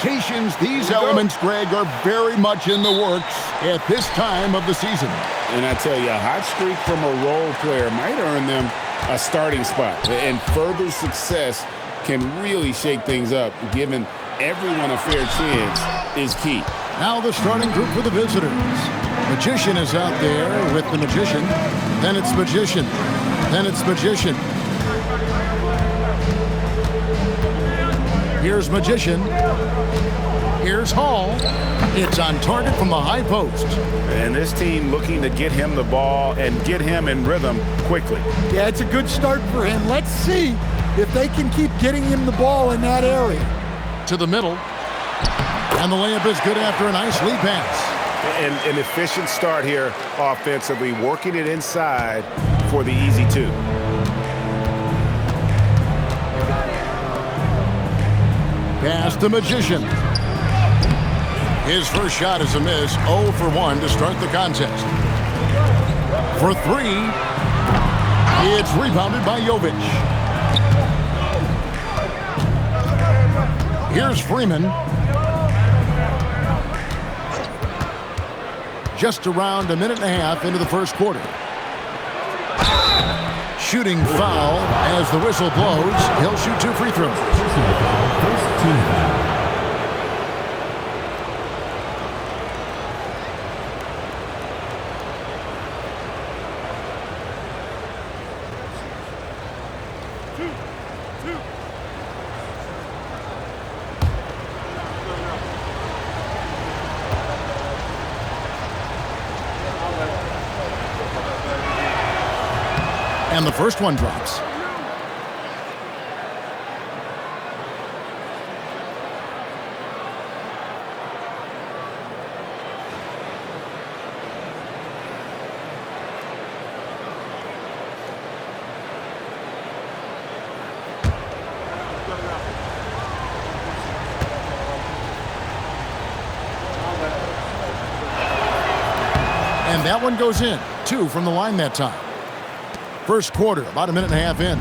rotations, these elements, Greg, are very much in the works at this time of the season. And I tell you, a hot streak from a role player might earn them a starting spot. And further success can really shake things up. Giving everyone a fair chance is key. Now the starting group for the visitors. Magician is out there with the Magician. Then it's Magician. Then it's Magician. Here's Magician. Here's Hall. It's on target from the high post. And this team looking to get him the ball and get him in rhythm quickly. Yeah, it's a good start for him. Let's see if they can keep getting him the ball in that area. To the middle. And the layup is good after a nice lead pass. And an efficient start here offensively, working it inside for the easy two. Pass the Magician. His first shot is a miss. 0 for 1 to start the contest. For 3, it's rebounded by Jovic. Here's Freeman. Just around a minute and a half into the first quarter. Shooting foul as the whistle blows. He'll shoot 2 free throws. And the first one drops. And that one goes in. 2 from the line that time. First quarter, about a minute and a half in.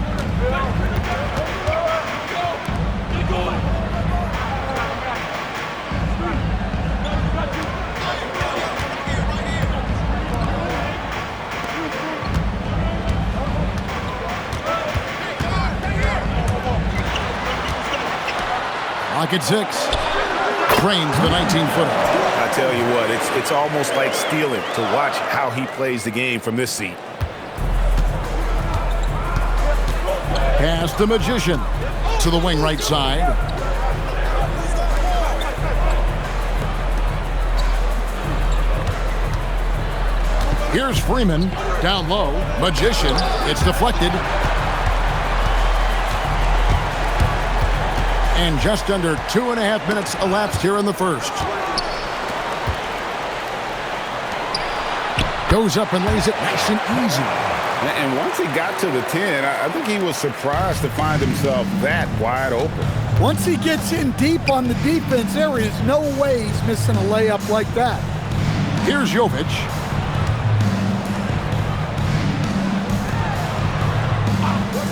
Pocket 6. Drains the 19-footer. I tell you what, it's almost like stealing to watch how he plays the game from this seat. Pass the Magician to the wing right side. Here's Freeman down low. Magician. It's deflected. And just under 2.5 minutes elapsed here in the first. Goes up and lays it nice and easy. And once he got to the 10, I think he was surprised to find himself that wide open. Once he gets in deep on the defense, there is no way he's missing a layup like that. Here's Jovic.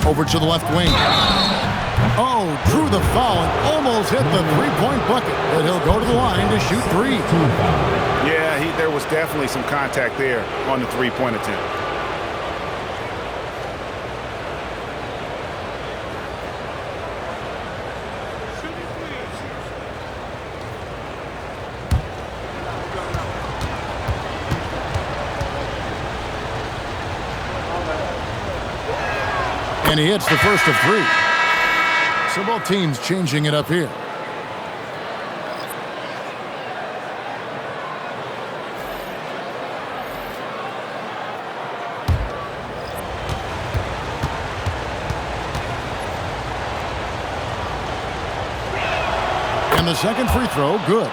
Over to the left wing. Oh, drew the foul and almost hit the three-point bucket. But he'll go to the line to shoot 3. Yeah, there was definitely some contact there on the three-point attempt. And he hits the first of 3. So both teams changing it up here. And the second free throw, good.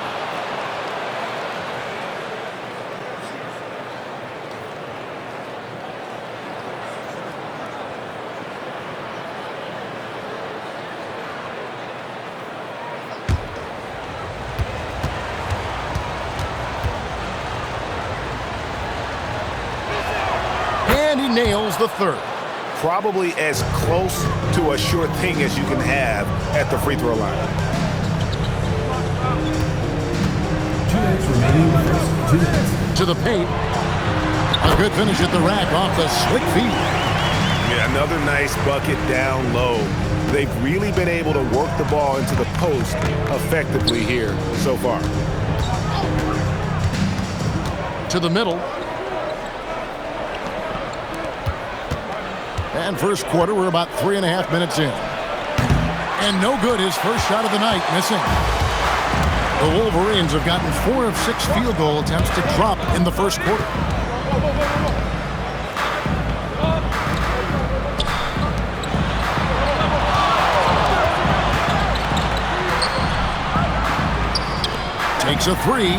Nails the third. Probably as close to a sure thing as you can have at the free throw line. To the paint. A good finish at the rack off the slick feed. Yeah, another nice bucket down low. They've really been able to work the ball into the post effectively here so far. To the middle. And first quarter, we're about 3.5 minutes in. And no good, his first shot of the night, missing. The Wolverines have gotten 4 of 6 field goal attempts to drop in the first quarter. Takes a three,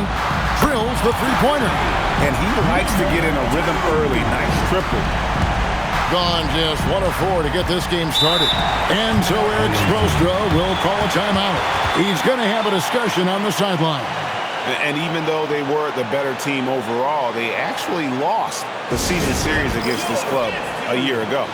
drills the three-pointer. And he likes to get in a rhythm early. Nice triple. Gone just 1 of 4 to get this game started. And so Eric Spoelstra will call a timeout. He's going to have a discussion on the sideline. And even though they were the better team overall, they actually lost the season series against this club a year ago.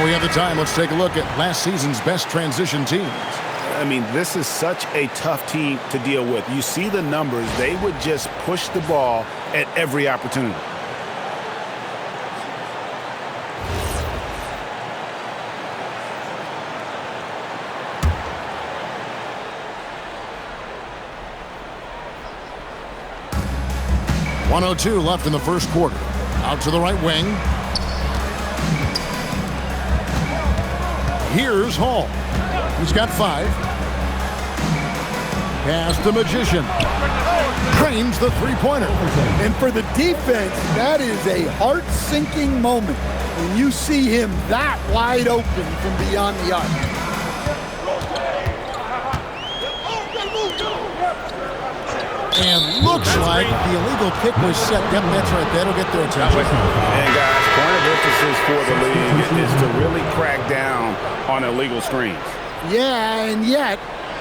We have the time. Let's take a look at last season's best transition teams. I mean, this is such a tough team to deal with. You see the numbers. They would just push the ball at every opportunity. .102 left in the first quarter. Out to the right wing. Here's Hall. He's got 5. Pass the Magician. Drains the three-pointer. And for the defense, that is a heart-sinking moment when you see him that wide open from beyond the arc. And looks like the illegal kick was set. Yep, that's right. That'll get their attention. And guys, point of emphasis for the league is to really crack down on illegal screens. Yeah, and yet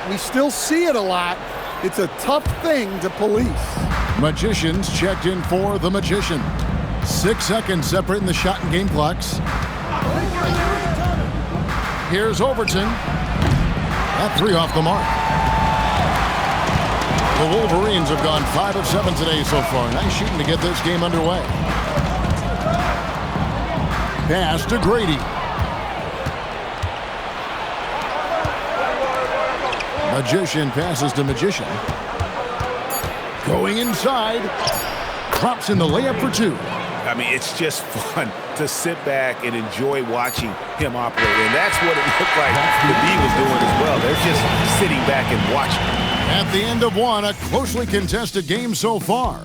we still see it a lot. It's a tough thing to police. Magicians checked in for the Magician. 6 seconds separating the shot and game clocks. Here's Overton. That 3 off the mark. The Wolverines have gone 5 of 7 today so far. Nice shooting to get this game underway. Pass to Grady. Magician passes to Magician. Going inside. Drops in the layup for 2. I mean, it's just fun to sit back and enjoy watching him operate. And that's what it looked like the D was doing as well. They're just sitting back and watching. At the end of 1, a closely contested game so far.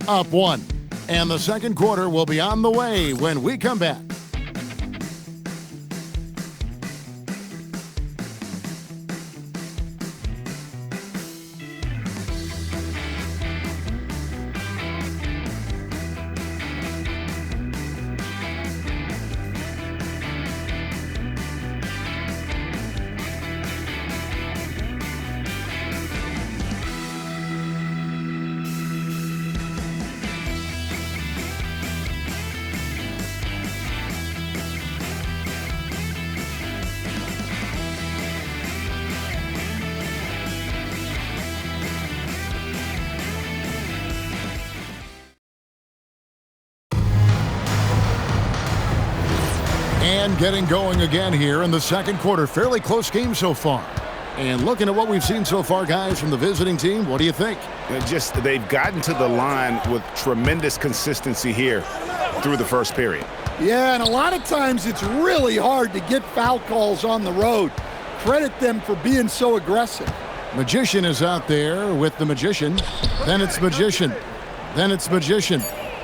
Up 1. And the second quarter will be on the way when we come back. And getting going again here in the second quarter. Fairly close game so far. And looking at what we've seen so far, guys, from the visiting team, what do you think? They've gotten to the line with tremendous consistency here through the first period. Yeah, and a lot of times it's really hard to get foul calls on the road. Credit them for being so aggressive. Magician is out there with the Magician. Then it's Magician. Then it's Magician.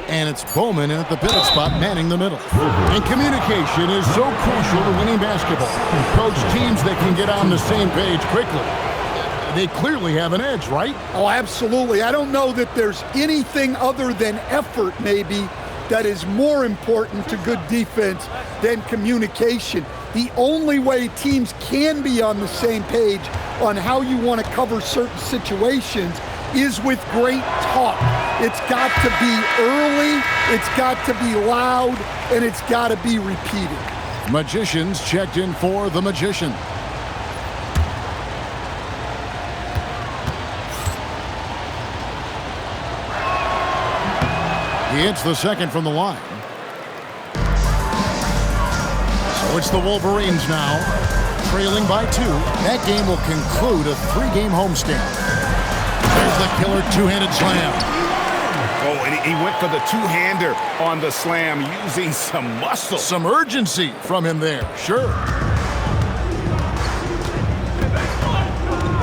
And it's Bowman in at the pivot spot, manning the middle. And communication is so crucial to winning basketball. Coach, teams that can get on the same page quickly, they clearly have an edge, right? Oh, absolutely. I don't know that there's anything other than effort, maybe, that is more important to good defense than communication. The only way teams can be on the same page on how you want to cover certain situations is with great talk. It's got to be early, it's got to be loud, and it's got to be repeated. Magicians checked in for the Magician. He hits the second from the line. So it's the Wolverines now, trailing by 2. That game will conclude a 3-game homestand. There's the killer two-handed slam. Oh, and he went for the two-hander on the slam, using some muscle. Some urgency from him there, sure.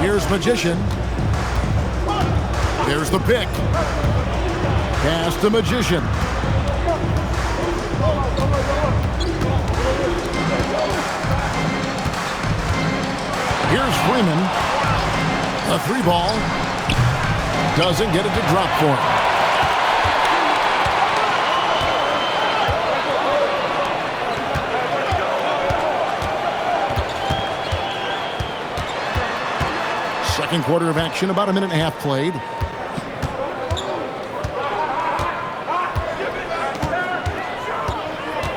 Here's Magician. There's the pick. Pass to Magician. Here's Freeman. A 3-ball. Doesn't get it to drop for him. Second quarter of action, about a minute and a half played.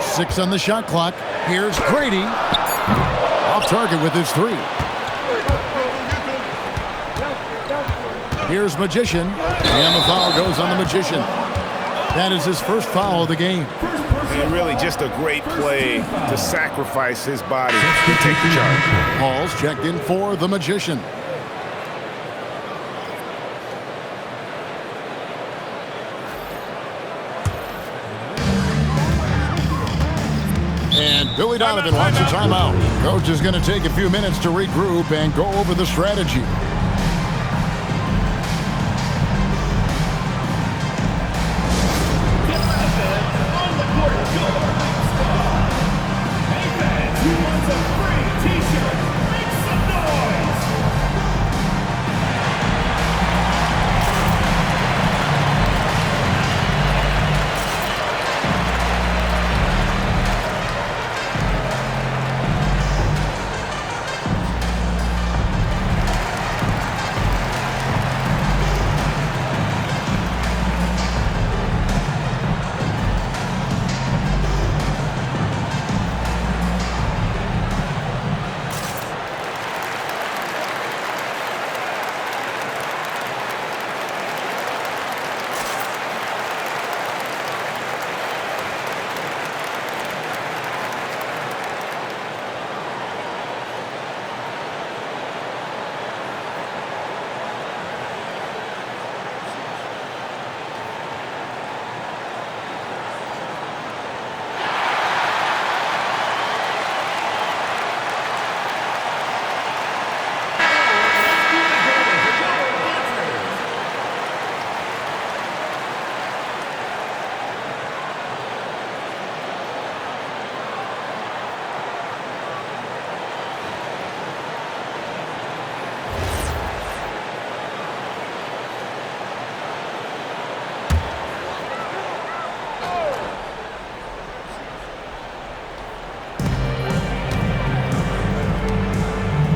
Six on the shot clock. Here's Grady. Off target with his 3. Here's Magician. And the foul goes on the Magician. That is his first foul of the game. And really just a great play to sacrifice his body to take the charge. Hall's checked in for the Magician. And Billy Donovan wants a timeout. Coach is going to take a few minutes to regroup and go over the strategy.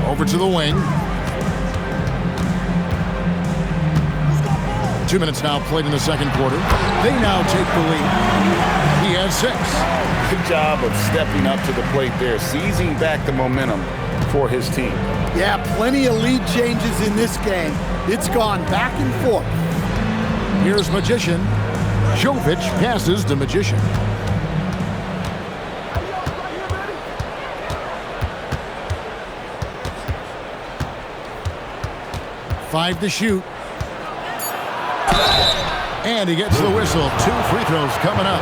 Over to the wing. 2 minutes now played in the second quarter. They now take the lead. He has 6. Good job of stepping up to the plate there, seizing back the momentum for his team. Yeah, plenty of lead changes in this game. It's gone back and forth. Here's Magician. Jovic passes to Magician. 5 to shoot. And he gets the whistle. 2 free throws coming up.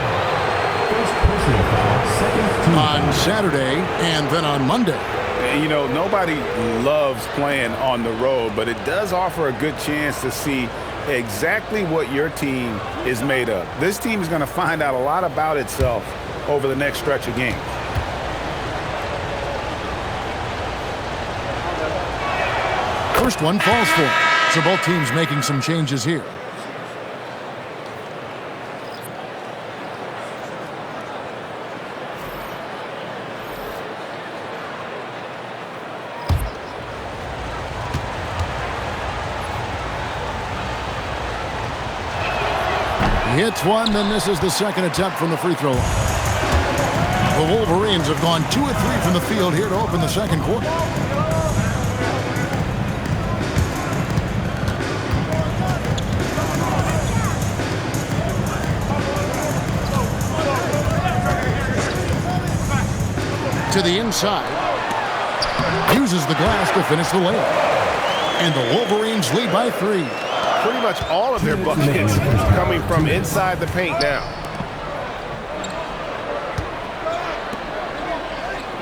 On Saturday and then on Monday. You know, nobody loves playing on the road, but it does offer a good chance to see exactly what your team is made of. This team is going to find out a lot about itself over the next stretch of games. First one falls for him. So both teams making some changes here. He hits one, then misses the second attempt from the free throw line. The Wolverines have gone 2 of 3 from the field here to open the second quarter. To the inside. Uses the glass to finish the layup. And the Wolverines lead by 3. Pretty much all of their buckets coming from inside the paint now.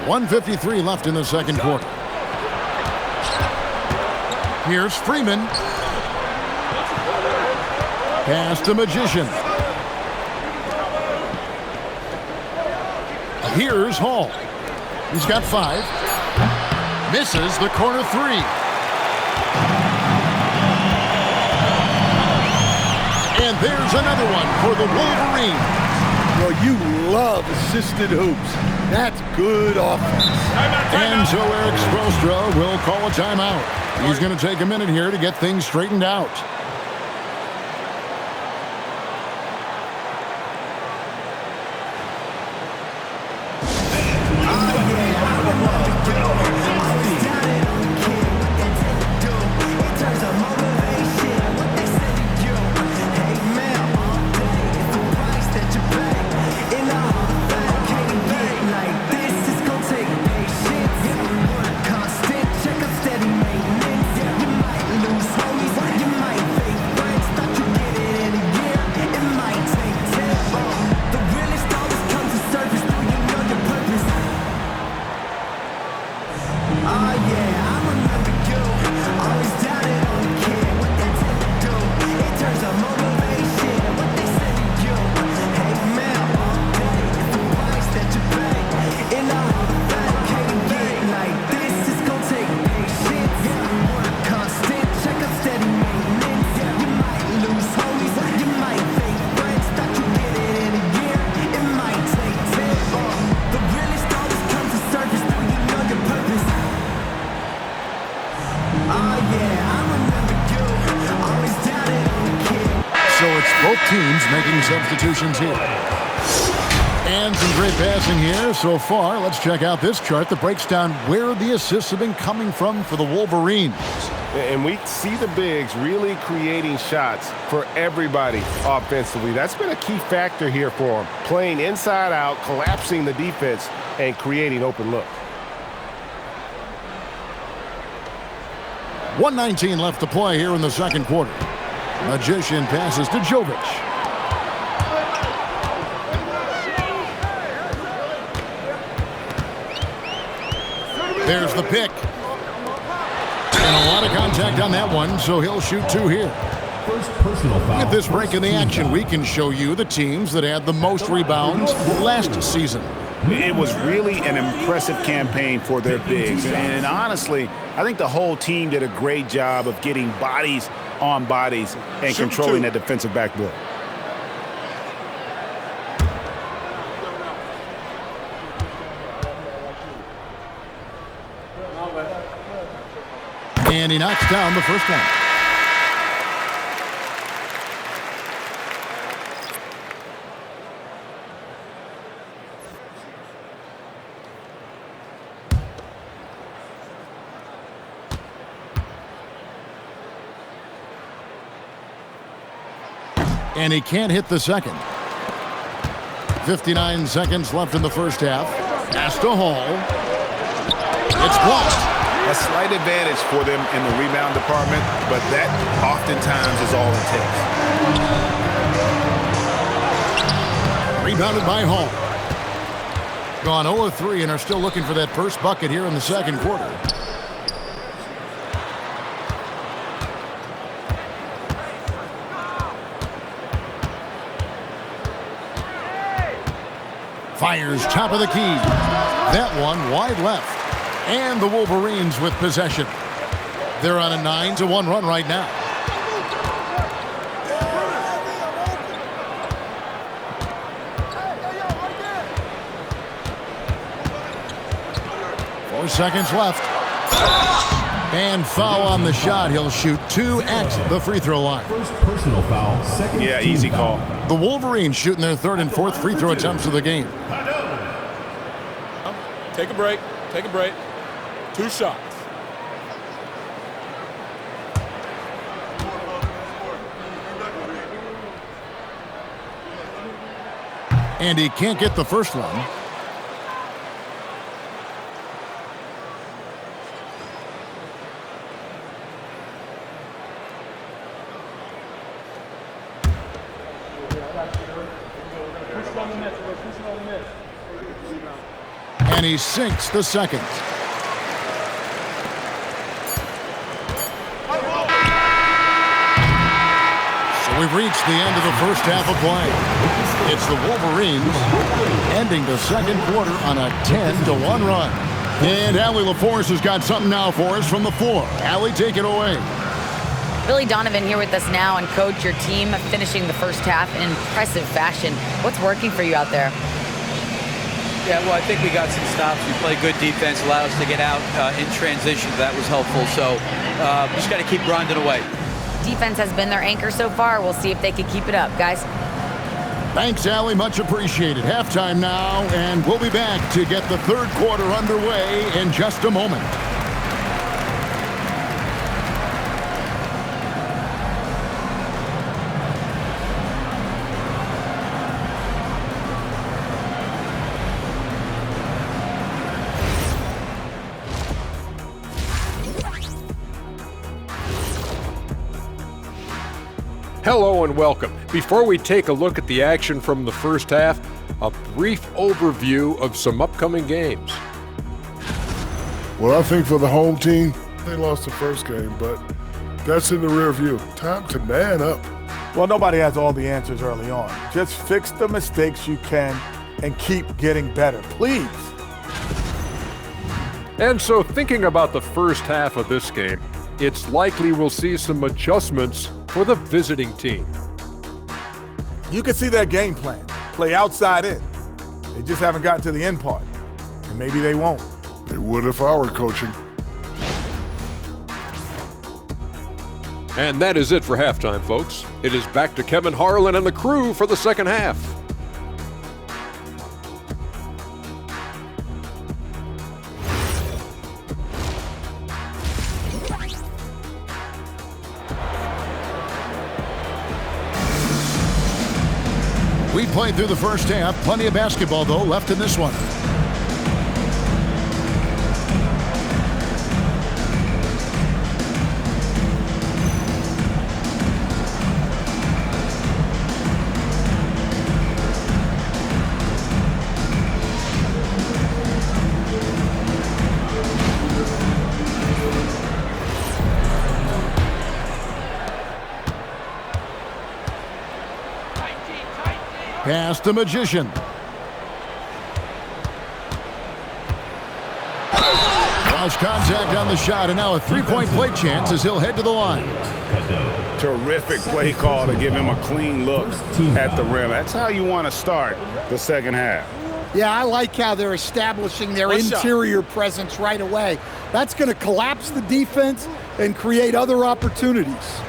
1:53 left in the second quarter. Here's Freeman. Pass to Magician. Here's Hall. He's got 5. Misses the corner 3. And there's another one for the Wolverines. Well, you love assisted hoops. That's good offense. And so Eric Spoelstra will call a timeout. He's going to take a minute here to get things straightened out. Both teams making substitutions here. And some great passing here so far. Let's check out this chart that breaks down where the assists have been coming from for the Wolverines. And we see the bigs really creating shots for everybody offensively. That's been a key factor here for them. Playing inside out, collapsing the defense, and creating open look. 1:19 left to play here in the second quarter. Magician passes to Jovic. There's the pick. And a lot of contact on that one, so he'll shoot 2 here. At this break in the action, we can show you the teams that had the most rebounds last season. It was really an impressive campaign for their bigs. And honestly, I think the whole team did a great job of getting bodies on bodies and controlling that defensive backboard. And he knocks down the first one. And he can't hit the second. 59 seconds left in the first half. Pass to Hall. It's blocked. A slight advantage for them in the rebound department, but that oftentimes is all it takes. Rebounded by Hall. Gone 0 of 3 and are still looking for that first bucket here in the second quarter. Fires top of the key. That one wide left. And the Wolverines with possession. They're on a 9-1 run right now. Four seconds left. And foul on the shot. He'll shoot 2 at the free throw line. First personal foul, second. Yeah, easy call. The Wolverines shooting their third and fourth free throw attempts of the game. Take a break. Take a break. 2 shots. And he can't get the first one. And he sinks the second. So we've reached the end of the first half of play. It's the Wolverines ending the second quarter on a 10-1 run. And Allie LaForce has got something now for us from the floor. Allie, take it away. Billy Donovan here with us now, and Coach, your team finishing the first half in impressive fashion. What's working for you out there? Yeah, well, I think we got some stops. We played good defense, allowed us to get out in transition. That was helpful. So just got to keep grinding away. Defense has been their anchor so far. We'll see if they can keep it up, guys. Thanks, Allie. Much appreciated. Halftime now, and we'll be back to get the third quarter underway in just a moment. Hello and welcome. Before we take a look at the action from the first half, a brief overview of some upcoming games. Well, I think for the home team, they lost the first game, but that's in the rear view. Time to man up. Well, nobody has all the answers early on. Just fix the mistakes you can and keep getting better, please. And so thinking about the first half of this game, it's likely we'll see some adjustments for the visiting team. You can see their game plan. Play outside in. They just haven't gotten to the end part. And maybe they won't. They would if I were coaching. And that is it for halftime, folks. It is back to Kevin Harlan and the crew for the second half. We played through the first half. Plenty of basketball, though, left in this one. Pass the Magician. Lost contact on the shot, and now a three-point play chance as he'll head to the line. Terrific play call to give him a clean look at the rim. That's how you want to start the second half. Yeah, I like how they're establishing their interior presence right away. That's going to collapse the defense and create other opportunities.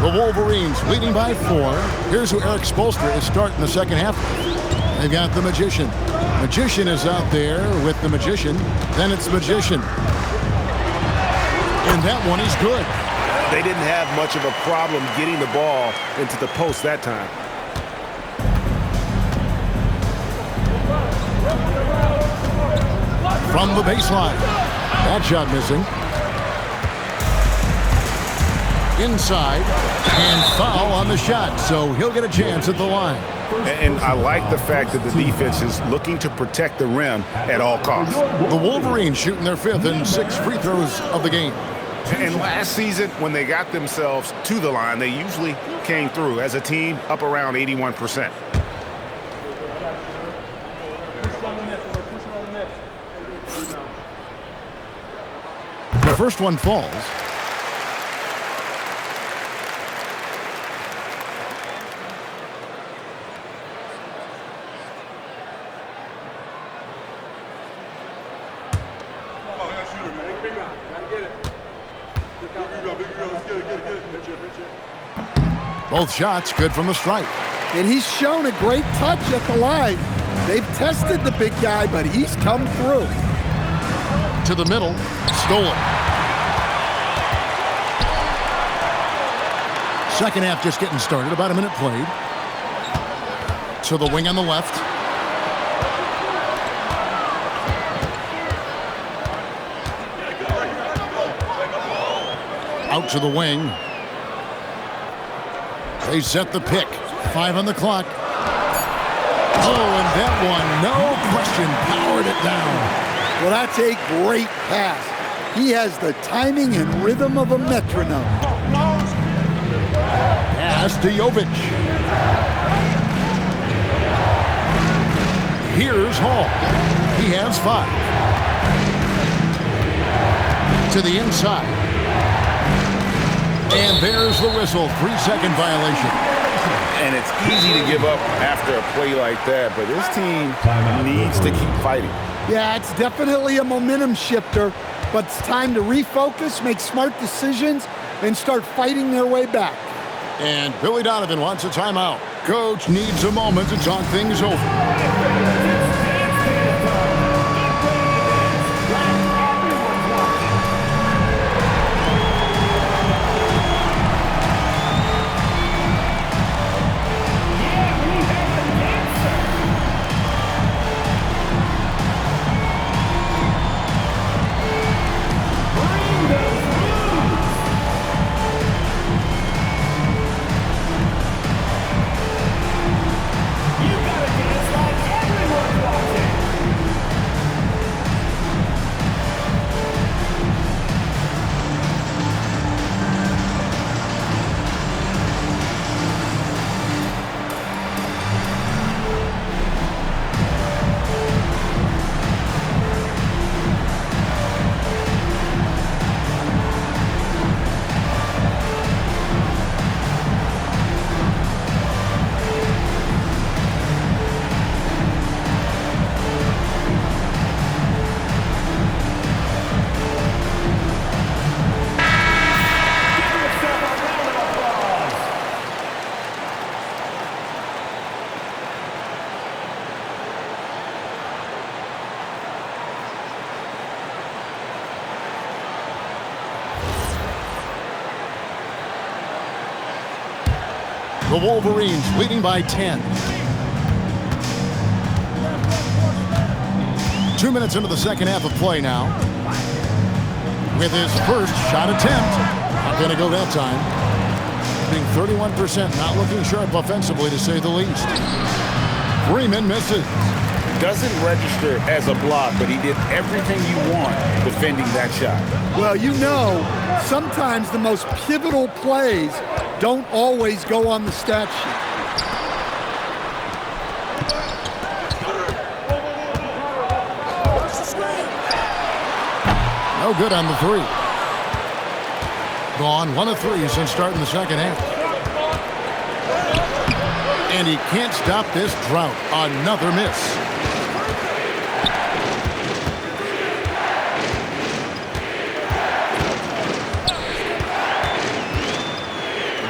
The Wolverines leading by 4. Here's who Eric Spoelstra is starting the second half. They've got the Magician. Magician is out there with the Magician. Then it's Magician. And that one is good. They didn't have much of a problem getting the ball into the post that time. From the baseline. That shot missing. Inside. And foul on the shot, so he'll get a chance at the line. And I like the fact that the defense is looking to protect the rim at all costs. The Wolverines shooting their 5th and 6th free throws of the game. And last season, when they got themselves to the line, they usually came through as a team up around 81%. The first one falls. Both shots good from the stripe. And he's shown a great touch at the line. They've tested the big guy, but he's come through. To the middle, stolen. Second half just getting started, about a minute played. To the wing on the left. Out to the wing. They set the pick. 5 on the clock. Oh, and that one, no question, powered it down. Well, that's a great pass. He has the timing and rhythm of a metronome. Pass to Jovic. Here's Hall. He has 5. To the inside. And there's the whistle. 3-second violation. And it's easy to give up after a play like that, but this team needs to keep fighting. Yeah, it's definitely a momentum shifter, but it's time to refocus, make smart decisions, and start fighting their way back. And Billy Donovan wants a timeout. Coach needs a moment to talk things over. The Wolverines leading by 10. 2 minutes into the second half of play now. With his first shot attempt. Not going to go that time. Being 31%, not looking sharp offensively to say the least. Freeman misses. Doesn't register as a block, but he did everything you want defending that shot. Well, you know, sometimes the most pivotal plays don't always go on the stat sheet. No good on the 3. Gone 1 of 3 since starting the second half. And he can't stop this drought. Another miss.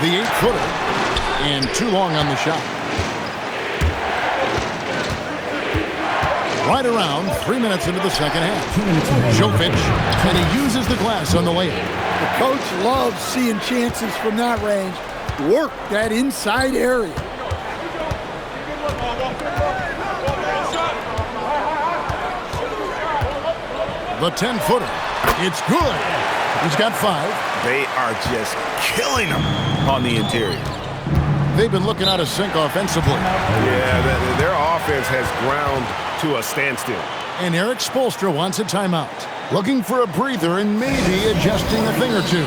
The 8-footer, and too long on the shot. Right around 3 minutes into the second half. Jovic, and he uses the glass on the layup. The coach loves seeing chances from that range. Work that inside area. The 10-footer. It's good. He's got 5. They are just killing them on the interior. They've been looking out of sync offensively. Yeah, their offense has ground to a standstill. And Eric Spoelstra wants a timeout. Looking for a breather and maybe adjusting a thing or two.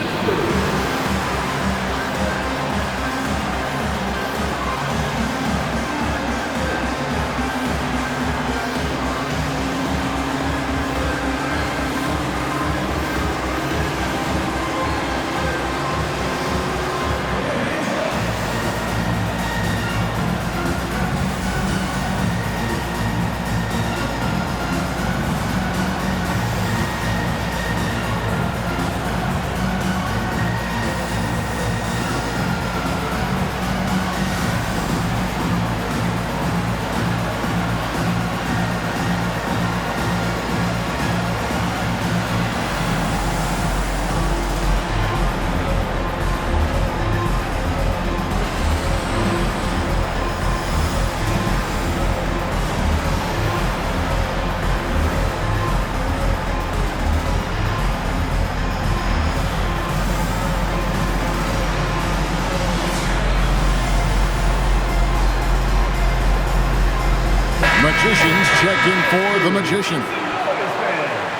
Magicians check in for the Magician.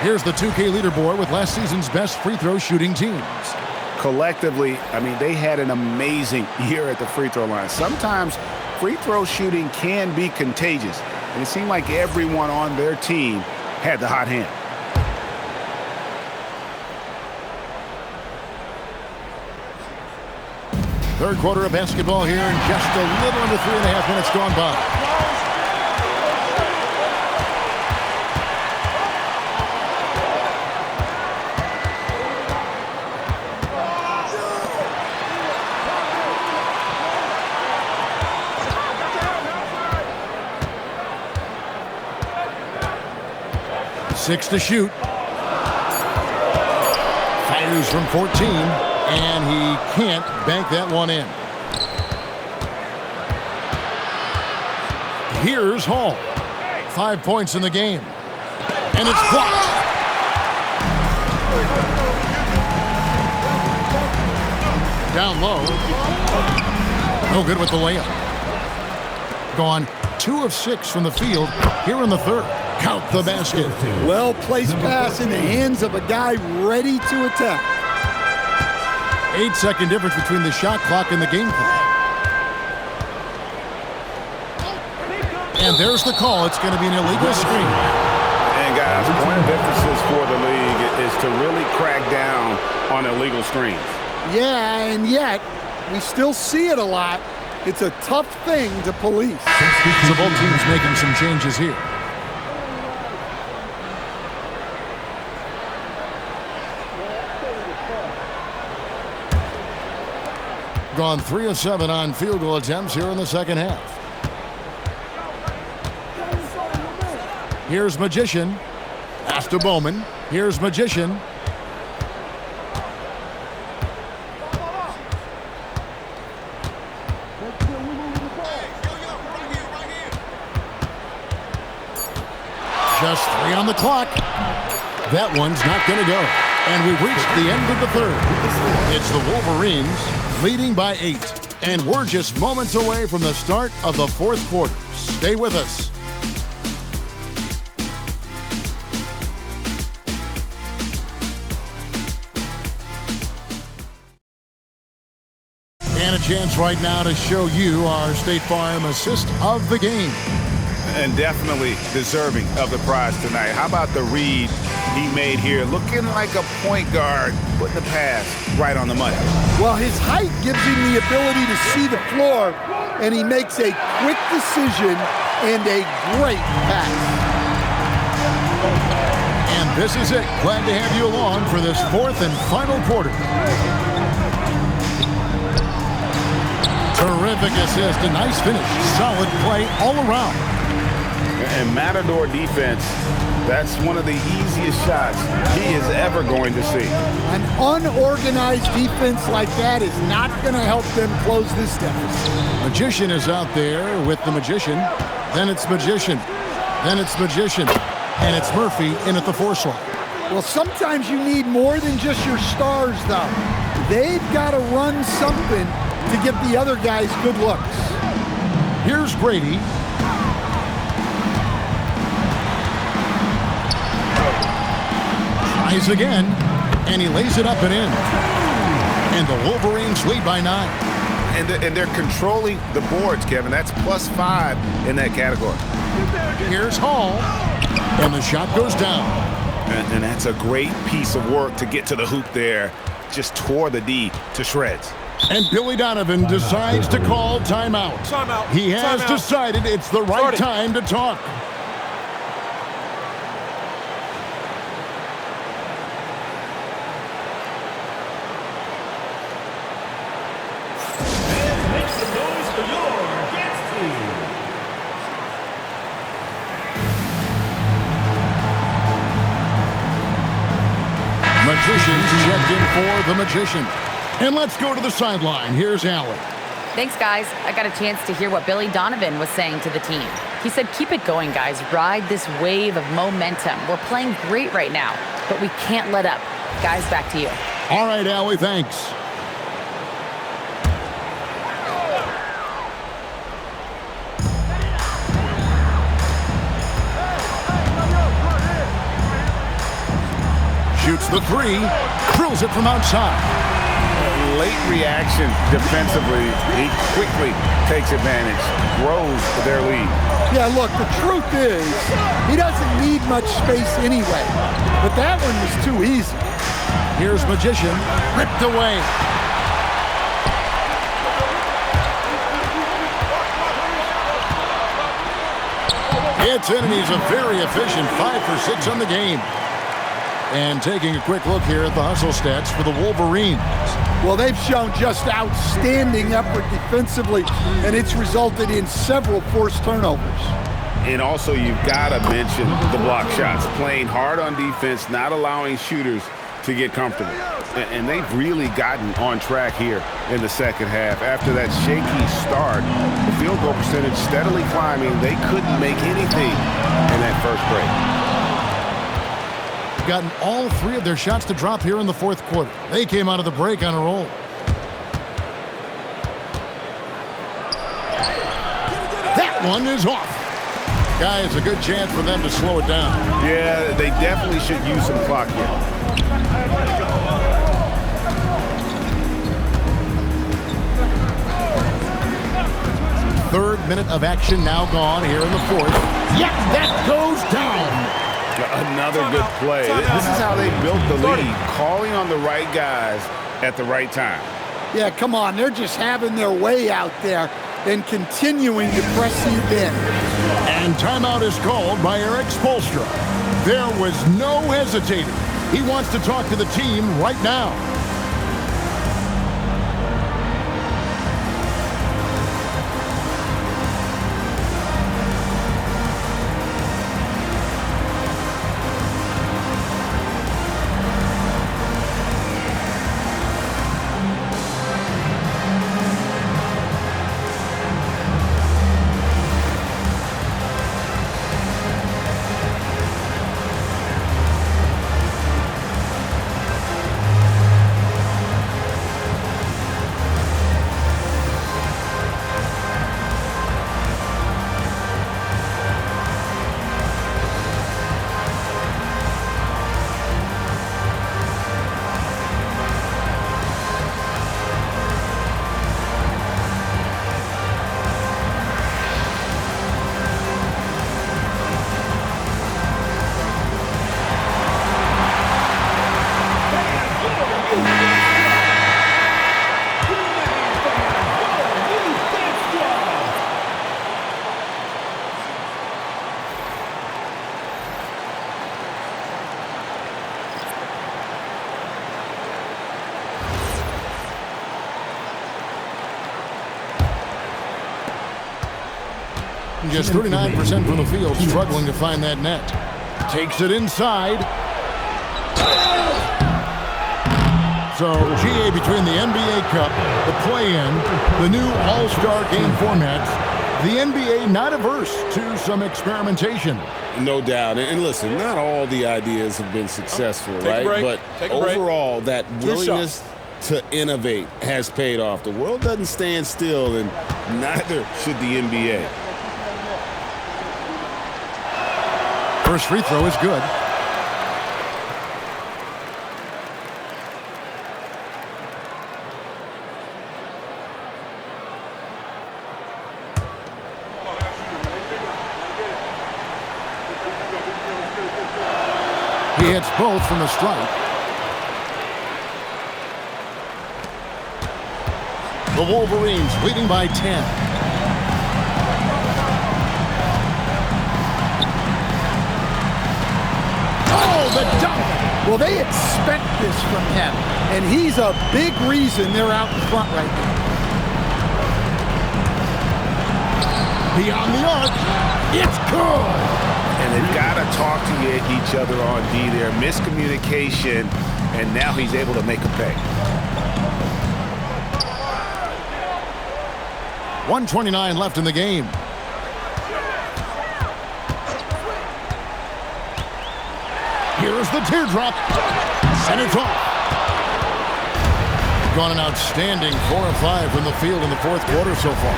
Here's the 2K leaderboard with last season's best free throw shooting teams. Collectively, I mean, they had an amazing year at the free throw line. Sometimes free throw shooting can be contagious, and it seemed like everyone on their team had the hot hand. Third quarter of basketball here, and just a little under 3.5 minutes gone by. Six to shoot. Fires from 14, and he can't bank that one in. Here's Hall. 5 points in the game. And it's blocked. Down low. No good with the layup. Gone 2 of 6 from the field here in the third. Count the basket. Well-placed pass in the hands of a guy ready to attack. 8-second difference between the shot clock and the game clock. And there's the call. It's going to be an illegal screen. And guys, point of emphasis for the league is to really crack down on illegal screens. Yeah, and yet we still see it a lot. It's a tough thing to police. So both teams making some changes here. Gone 3 of 7 on field goal attempts here in the second half. Here's Magician. Pass to Bowman. Here's Magician. Just 3 on the clock. That one's not going to go. And we've reached the end of the third. It's the Wolverines leading by 8. And we're just moments away from the start of the fourth quarter. Stay with us. And a chance right now to show you our State Farm assist of the game. And definitely deserving of the prize tonight. How about the read he made here? Looking like a point guard, putting the pass right on the money. Well, his height gives him the ability to see the floor, and he makes a quick decision and a great pass. And this is it. Glad to have you along for this fourth and final quarter. Terrific assist, a nice finish. Solid play all around. And Matador defense That's one of the easiest shots he is ever going to see. An unorganized defense like that is not going to help them close this deficit. Magician is out there with the Magician. Then it's Magician. Then it's Magician. And it's Murphy in at the 4 slot. Well, sometimes you need more than just your stars, though. They've got to run something to get the other guys good looks. Here's Grady. Tries again, and he lays it up and in. And the Wolverines lead by 9. And they're controlling the boards, Kevin. That's +5 in that category. Here's Hall, and the shot goes down. And that's a great piece of work to get to the hoop there. Just tore the D to shreds. And Billy Donovan decides to call timeout. Timeout. He has Timeout. decided it's the right time to talk. Make some noise for your Gets team. Magicians checked in for the Magician. And let's go to the sideline. Here's Allen. Thanks, guys. I got a chance to hear what Billy Donovan was saying to the team. He said, keep it going, guys. Ride this wave of momentum. We're playing great right now, but we can't let up. Guys, back to you. All right, Allie, thanks. Shoots the 3, drills it from outside. Late reaction defensively. He quickly takes advantage, grows their lead. Yeah, look, the truth is, he doesn't need much space anyway. But that one was too easy. Here's Magician, ripped away. It's in, and he's a very efficient 5 for 6 on the game. And taking a quick look here at the hustle stats for the Wolverines. Well, they've shown just outstanding effort defensively, and it's resulted in several forced turnovers. And also, you've got to mention the block shots. Playing hard on defense, not allowing shooters to get comfortable. And they've really gotten on track here in the second half. After that shaky start, the field goal percentage steadily climbing. They couldn't make anything in that first break. Gotten all 3 of their shots to drop here in the 4th quarter. They came out of the break on a roll. That one is off. Guys, a good chance for them to slow it down. Yeah, they definitely should use some clock here. 3rd minute of action now gone here in the 4th. Yeah, that goes down. Another good play. This is how they built the lead, calling on the right guys at the right time. Yeah, come on. They're just having their way out there and continuing to press you in. And timeout is called by Eric Spoelstra. There was no hesitating. He wants to talk to the team right now. Just 39% from the field, struggling to find that net. Takes it inside. So, GA, between the NBA Cup, the play-in, the new All-Star Game formats, the NBA not averse to some experimentation. No doubt. And listen, not all the ideas have been successful, right? But overall, that willingness to innovate has paid off. The world doesn't stand still, and neither should the NBA. First free throw is good. He hits both from the stripe. The Wolverines leading by 10. Oh, the dunk! Well, they expect this from him, and he's a big reason they're out in front right now. Beyond the arc, it's good! And they've got to talk to each other on D there. Miscommunication, and now he's able to make a pay. 1:29 left in the game. Here's the teardrop, and it's off. Gone an outstanding 4 of 5 from the field in the fourth quarter so far.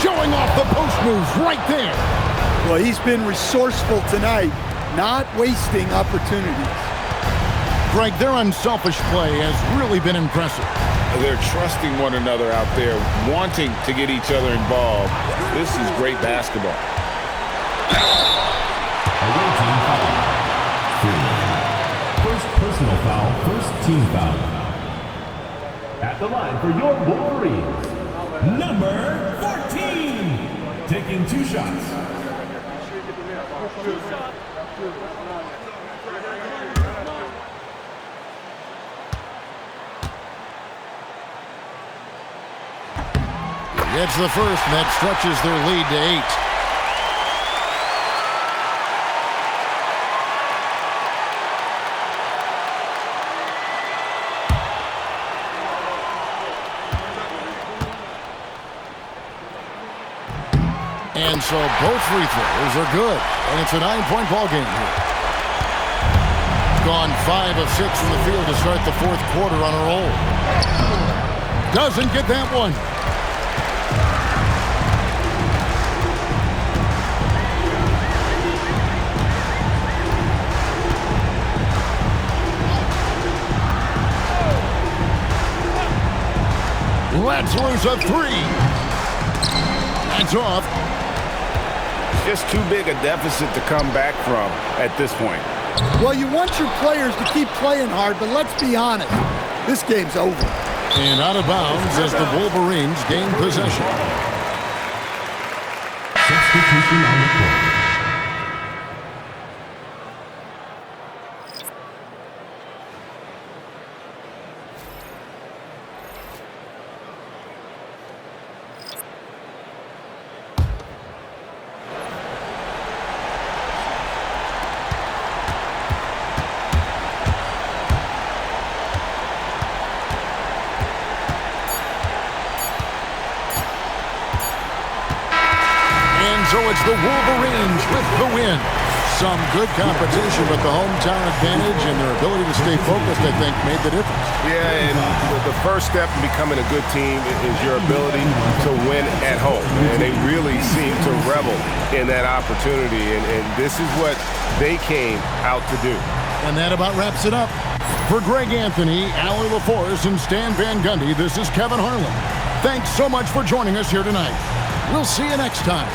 Showing off the post moves right there. Well, he's been resourceful tonight, not wasting opportunities. Greg, their unselfish play has really been impressive. They're trusting one another out there, wanting to get each other involved. This is great basketball. First personal foul, first team foul. At the line for your Wolverines, number 14, taking 2 shots. Gets the first, and that stretches their lead to 8. And so both free throws are good, and it's a 9-point ball game here. Gone 5 of 6 from the field to start the fourth quarter on a roll. Doesn't get that one. Let's lose a 3. That's off. Just too big a deficit to come back from at this point. Well, you want your players to keep playing hard, but let's be honest, this game's over. And out of bounds as the Wolverines gain possession. Substitution on the court. So it's the Wolverines with the win. Some good competition, but the hometown advantage and their ability to stay focused, I think, made the difference. Yeah, and the first step in becoming a good team is your ability to win at home. And they really seem to revel in that opportunity, and this is what they came out to do. And that about wraps it up. For Greg Anthony, Allie LaForce, and Stan Van Gundy, this is Kevin Harlan. Thanks so much for joining us here tonight. We'll see you next time.